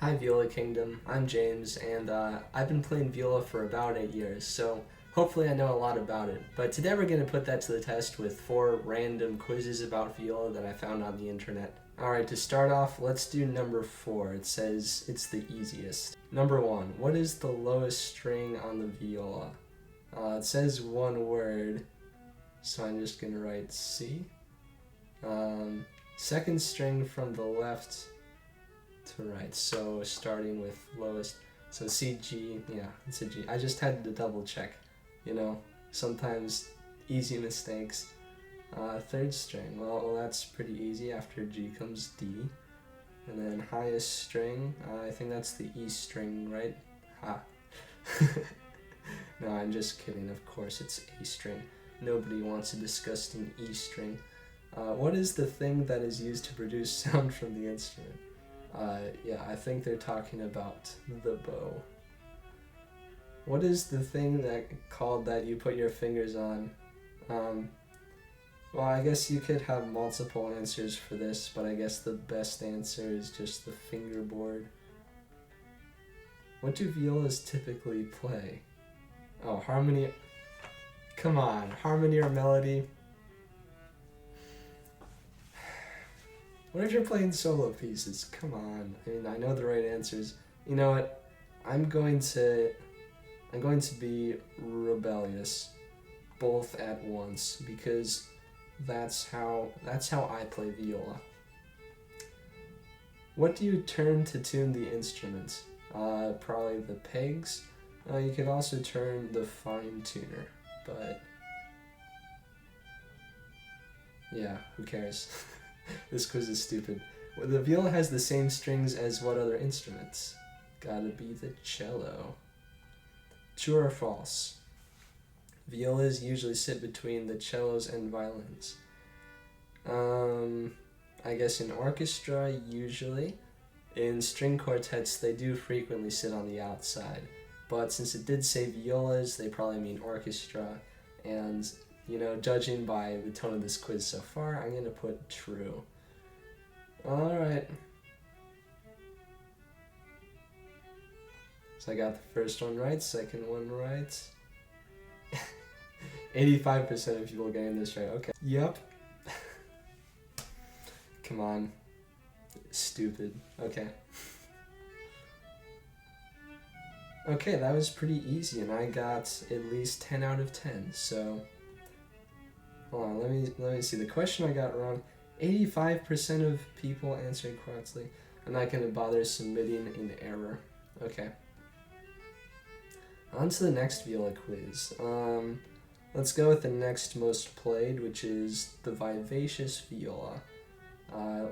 Hi Viola Kingdom, I'm James, and I've been playing viola for about 8 years, so hopefully I know a lot about it. But today we're going to put that to the test with 4 random quizzes about viola that I found on the internet. Alright, to start off, let's do number 4. It says it's the easiest. Number 1, what is the lowest string on the viola? It says one word, so I'm just going to write C. Second string from the left to right, so starting with lowest, so C, G, yeah, it's a G. I just had to double check, sometimes easy mistakes. Third string, well that's pretty easy. After G comes D, and then highest string, I think that's the E string, right? Ha. No, I'm just kidding, of course it's A string. Nobody wants a disgusting E string. What is the thing that is used to produce sound from the instrument? Yeah, I think they're talking about the bow. What is the thing that you put your fingers on? Well, I guess you could have multiple answers for this, but I guess the best answer is just the fingerboard. What do violas typically play? Oh, harmony. Come on, harmony or melody? What if you're playing solo pieces? Come on. I mean, I know the right answers. You know what? I'm going to be rebellious, both at once, because that's how I play viola. What do you turn to tune the instruments? Probably the pegs. You could also turn the fine tuner, but yeah, who cares? This quiz is stupid. Well, the viola has the same strings as what other instruments? Gotta be the cello. True or false? Violas usually sit between the cellos and violins. I guess in orchestra, usually. In string quartets, they do frequently sit on the outside. But since it did say violas, they probably mean orchestra. And judging by the tone of this quiz so far, I'm going to put true. Alright. So I got the first one right, second one right. 85% of people getting this right, okay. Yep. Come on. Stupid. Okay. Okay, that was pretty easy, and I got at least 10 out of 10, so hold on, let me see. The question I got wrong, 85% of people answered correctly. I'm not going to bother submitting an error. Okay. On to the next viola quiz. Let's go with the next most played, which is the Vivacious Viola.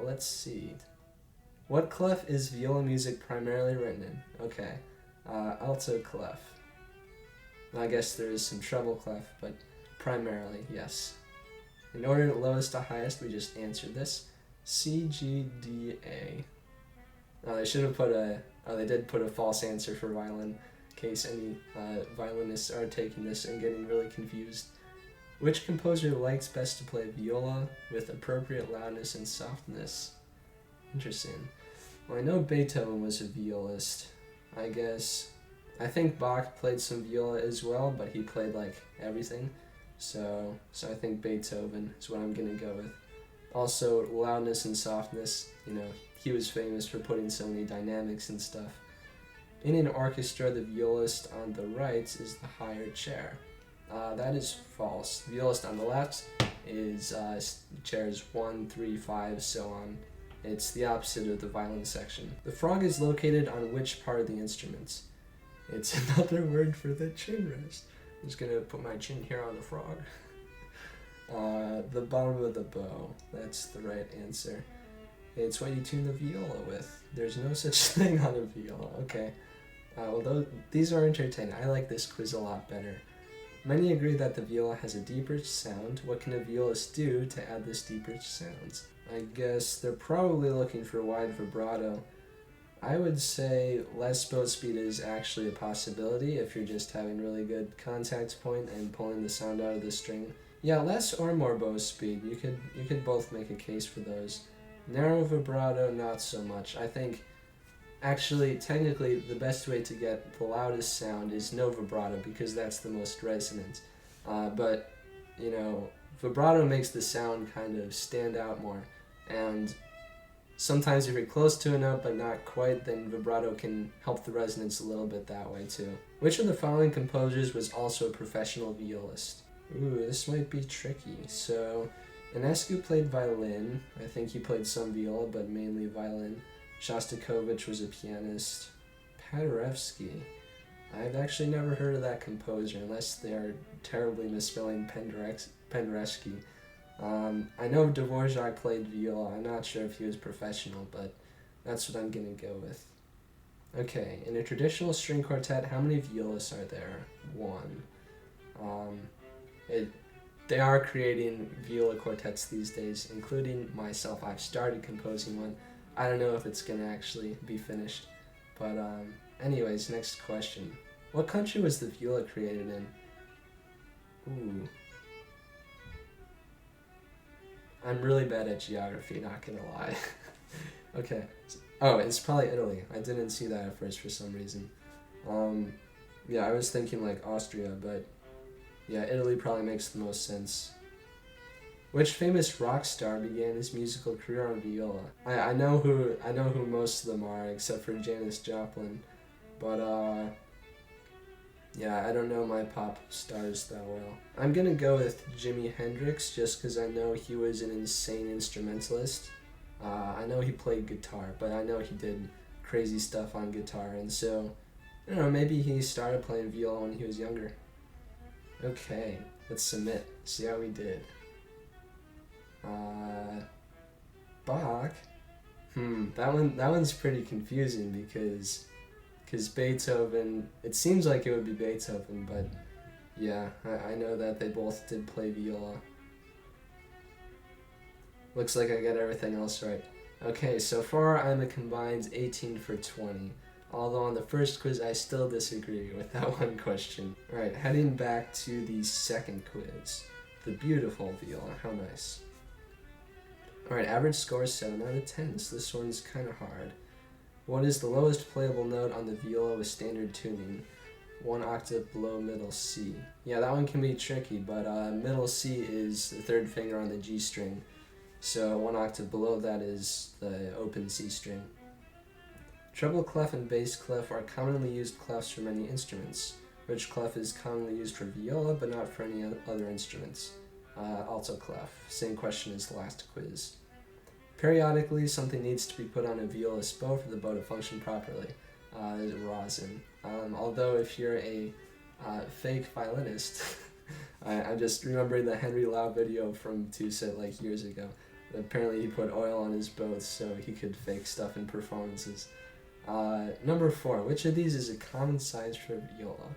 Let's see. What clef is viola music primarily written in? Okay. Alto clef. I guess there is some treble clef, but primarily, yes. In order lowest to highest, we just answered this. C, G, D, A. They should have put they did put a false answer for violin, in case any violinists are taking this and getting really confused. Which composer likes best to play viola with appropriate loudness and softness? Interesting. Well, I know Beethoven was a violist. I think Bach played some viola as well, but he played like everything. So I think Beethoven is what I'm gonna go with. Also, loudness and softness, he was famous for putting so many dynamics and stuff. In an orchestra, the violist on the right is the higher chair. That is false. The violist on the left is chairs 1, 3, 5, so on. It's the opposite of the violin section. The frog is located on which part of the instruments? It's another word for the chin rest. I'm just gonna put my chin here on the frog. The bottom of the bow. That's the right answer. It's what you tune the viola with. There's no such thing on a viola. Okay. Although these are entertaining. I like this quiz a lot better. Many agree that the viola has a deep-rich sound. What can a violist do to add this deep-rich sound? I guess they're probably looking for wide vibrato. I would say less bow speed is actually a possibility if you're just having really good contact point and pulling the sound out of the string. Yeah, less or more bow speed. You could both make a case for those. Narrow vibrato, not so much. I think Actually, technically, the best way to get the loudest sound is no vibrato because that's the most resonant. But, you know, vibrato makes the sound kind of stand out more. And sometimes if you're close to a note but not quite, then vibrato can help the resonance a little bit that way too. Which of the following composers was also a professional violist? Ooh, this might be tricky. So, Enescu played violin. I think he played some viola, but mainly violin. Shostakovich was a pianist. Paderewski. I've actually never heard of that composer unless they're terribly misspelling Penderecki. I know Dvorak played viola. I'm not sure if he was professional, but that's what I'm gonna go with. Okay, in a traditional string quartet, how many violists are there? One. They are creating viola quartets these days, including myself. I've started composing one. I don't know if it's gonna actually be finished, but anyways, next question. What country was the viola created in? Ooh. I'm really bad at geography, not gonna lie. Okay. Oh, it's probably Italy. I didn't see that at first for some reason. Yeah, I was thinking like Austria, but yeah, Italy probably makes the most sense. Which famous rock star began his musical career on viola? I know who most of them are, except for Janis Joplin, but yeah, I don't know my pop stars that well. I'm gonna go with Jimi Hendrix just because I know he was an insane instrumentalist. I know he played guitar, but I know he did crazy stuff on guitar, and so, I don't know, maybe he started playing viola when he was younger. Okay, let's submit, see how we did. Bach? That one's pretty confusing because Beethoven, it seems like it would be Beethoven, but yeah, I know that they both did play viola. Looks like I got everything else right. Okay, so far I'm a combined 18 for 20. Although on the first quiz I still disagree with that one question. Alright, heading back to the second quiz. The beautiful viola, how nice. Alright, average score is 7 out of 10, so this one's kind of hard. What is the lowest playable note on the viola with standard tuning? 1 octave below middle C. Yeah, that one can be tricky, but middle C is the third finger on the G string. So 1 octave below that is the open C string. Treble clef and bass clef are commonly used clefs for many instruments. Which clef is commonly used for viola but not for any other instruments? Alto clef. Same question as the last quiz. Periodically, something needs to be put on a viola's bow for the bow to function properly. Rosin. Although if you're a fake violinist, I'm just remembering the Henry Lau video from Tucson like years ago. Apparently he put oil on his bow so he could fake stuff in performances. Number 4. Which of these is a common size for viola?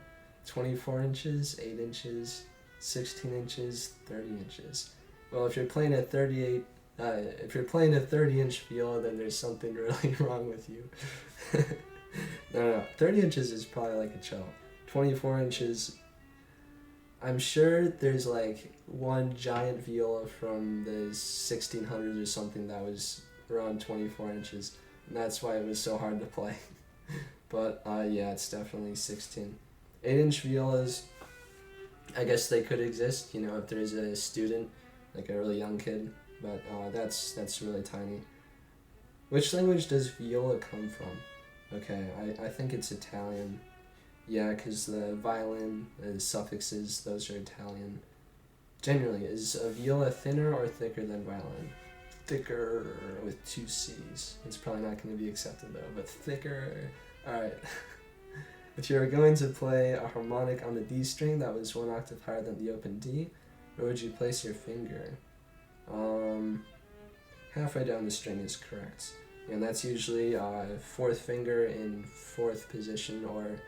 24 inches, 8 inches, 16 inches, 30 inches. Well, if you're playing a 30-inch viola, then there's something really wrong with you. No. 30 inches is probably like a cello. 24 inches, I'm sure there's like one giant viola from the 1600s or something that was around 24 inches. And that's why it was so hard to play. But yeah, it's definitely 16. 8-inch violas, I guess they could exist, you know, if there's a student, like a really young kid. But that's really tiny. Which language does viola come from? Okay, I think it's Italian. Yeah, because the violin, the suffixes, those are Italian. Generally, is a viola thinner or thicker than violin? Thicker with 2 C's. It's probably not going to be accepted though, but thicker. Alright. If you're going to play a harmonic on the D string that was 1 octave higher than the open D, where would you place your finger? Halfway down the string is correct. And that's usually 4th finger in 4th position or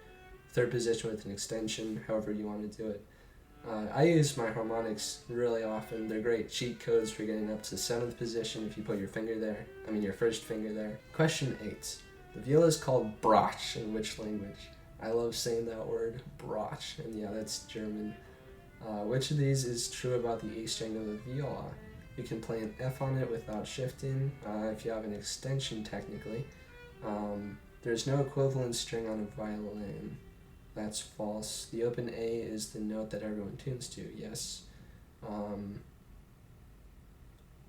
3rd position with an extension, however you want to do it. I use my harmonics really often. They're great cheat codes for getting up to 7th position if you put your finger there. I mean your first finger there. Question 8. The viola is called Brach in which language? I love saying that word, Brach, and yeah, that's German. Which of these is true about the A string of the viola? You can play an F on it without shifting, if you have an extension technically. There's no equivalent string on a violin. That's false. The open A is the note that everyone tunes to. Yes.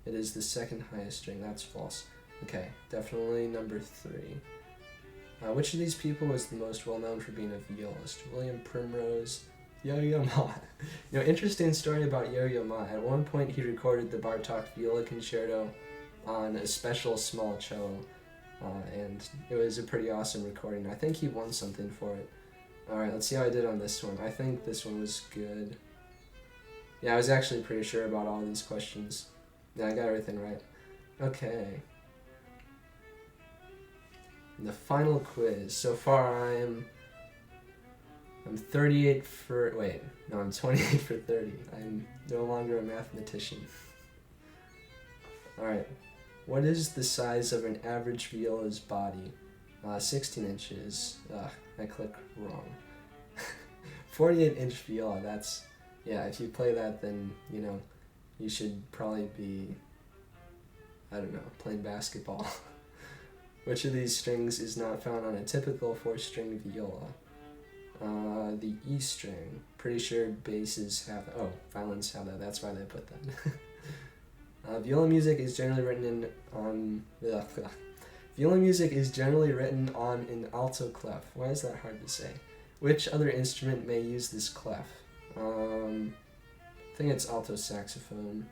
It is the second highest string. That's false. Okay, definitely number 3. Which of these people was the most well known for being a violist? William Primrose, Yo-Yo Ma. Interesting story about Yo-Yo Ma. At one point, he recorded the Bartók Viola Concerto on a special small cello, and it was a pretty awesome recording. I think he won something for it. Alright, let's see how I did on this one. I think this one was good. Yeah, I was actually pretty sure about all these questions. Yeah, I got everything right. Okay. The final quiz. So far I'm 38 for, wait, no, I'm 28 for 30. I'm no longer a mathematician. Alright, what is the size of an average viola's body? 16 inches. I clicked wrong. 48-inch viola, that's, yeah, if you play that, then, you should probably be, I don't know, playing basketball. Which of these strings is not found on a typical 4-string viola? The E string. Pretty sure basses have, violins have that, that's why they put that. Viola music is generally written Viola music is generally written on an alto clef. Why is that hard to say? Which other instrument may use this clef? I think it's alto saxophone.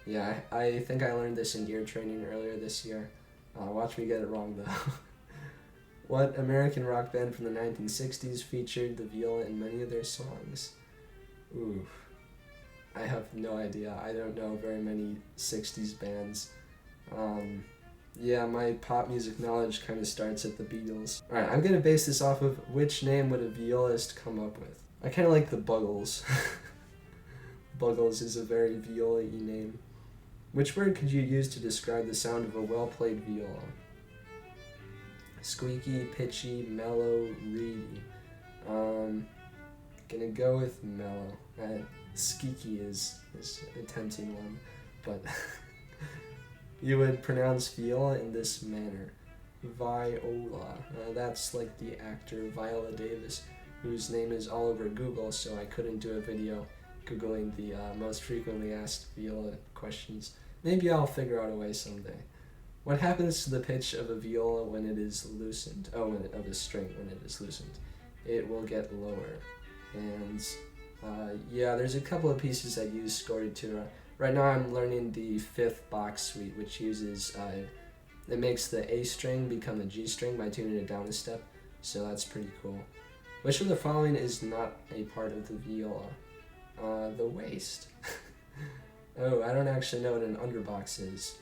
Yeah, I think I learned this in ear training earlier this year. Watch me get it wrong though. What American rock band from the 1960s featured the viola in many of their songs? Ooh, I have no idea. I don't know very many 60s bands. Yeah, my pop music knowledge kind of starts at the Beatles. Alright, I'm going to base this off of which name would a violist come up with. I kind of like the Buggles. Buggles is a very viola-y name. Which word could you use to describe the sound of a well-played viola? Squeaky, pitchy, mellow, reedy. Gonna go with mellow. Squeaky is a tempting one, but you would pronounce viola in this manner. Viola. That's like the actor Viola Davis, whose name is all over Google, so I couldn't do a video Googling the most frequently asked viola questions. Maybe I'll figure out a way someday. What happens to the pitch of a viola when it is loosened? Of a string when it is loosened. It will get lower. And yeah, there's a couple of pieces that use scordatura. Right now I'm learning the 5th Bach suite, which uses, it makes the A string become a G string by tuning it down a step, so that's pretty cool. Which of the following is not a part of the viola? The waist. Oh, I don't actually know what an underbox is.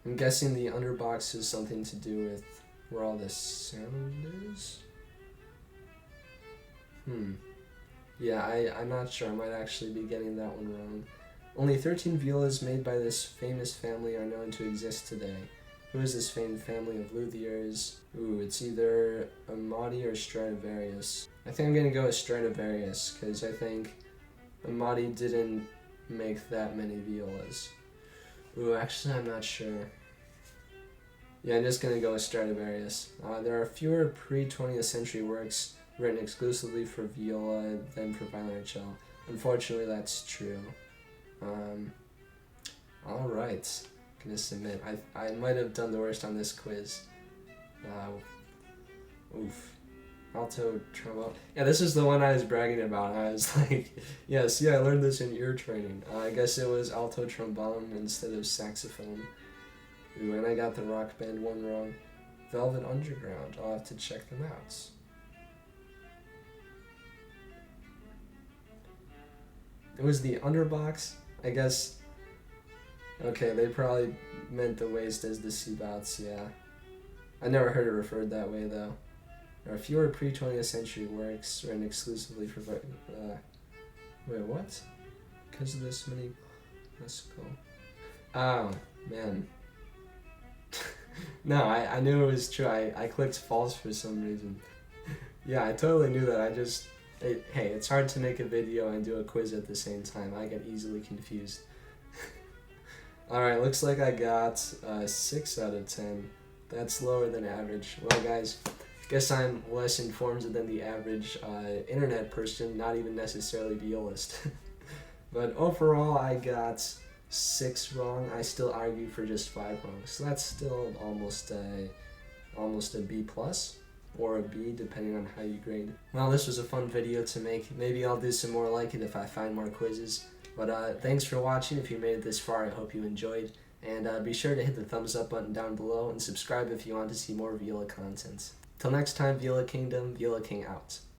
I'm guessing the underbox is something to do with where all the sound is? Yeah, I'm not sure. I might actually be getting that one wrong. Only 13 violas made by this famous family are known to exist today. Who is this famed family of luthiers? Ooh, it's either Amati or Stradivarius. I think I'm gonna go with Stradivarius, because I think Amati didn't make that many violas. Ooh, actually I'm not sure. Yeah, I'm just gonna go with Stradivarius. There are fewer pre-20th century works written exclusively for viola than for violin or cello. Unfortunately, that's true. Alright, gonna submit. I might have done the worst on this quiz. Oof. Alto trombone. Yeah, this is the one I was bragging about. I was like, yeah, see, I learned this in ear training. I guess it was alto trombone instead of saxophone. Ooh, and I got the rock band one wrong. Velvet Underground. I'll have to check them out. It was the underbox, I guess. Okay, they probably meant the waist as the C-bots, yeah. I never heard it referred that way, though. There are fewer pre-20th century works written exclusively for... wait, what? Because of this many classical... Oh, man. No, I knew it was true. I clicked false for some reason. Yeah, I totally knew that. Hey, it's hard to make a video and do a quiz at the same time. I get easily confused. Alright, looks like I got 6 out of 10. That's lower than average. Well, guys, guess I'm less informed than the average internet person, not even necessarily violist. But overall, I got 6 wrong. I still argue for just 5 wrong. So that's still almost a B plus or a B, depending on how you grade. Well, this was a fun video to make. Maybe I'll do some more like it if I find more quizzes. But thanks for watching. If you made it this far, I hope you enjoyed. And be sure to hit the thumbs up button down below and subscribe if you want to see more Viola content. Till next time, Viola Kingdom, Viola King out.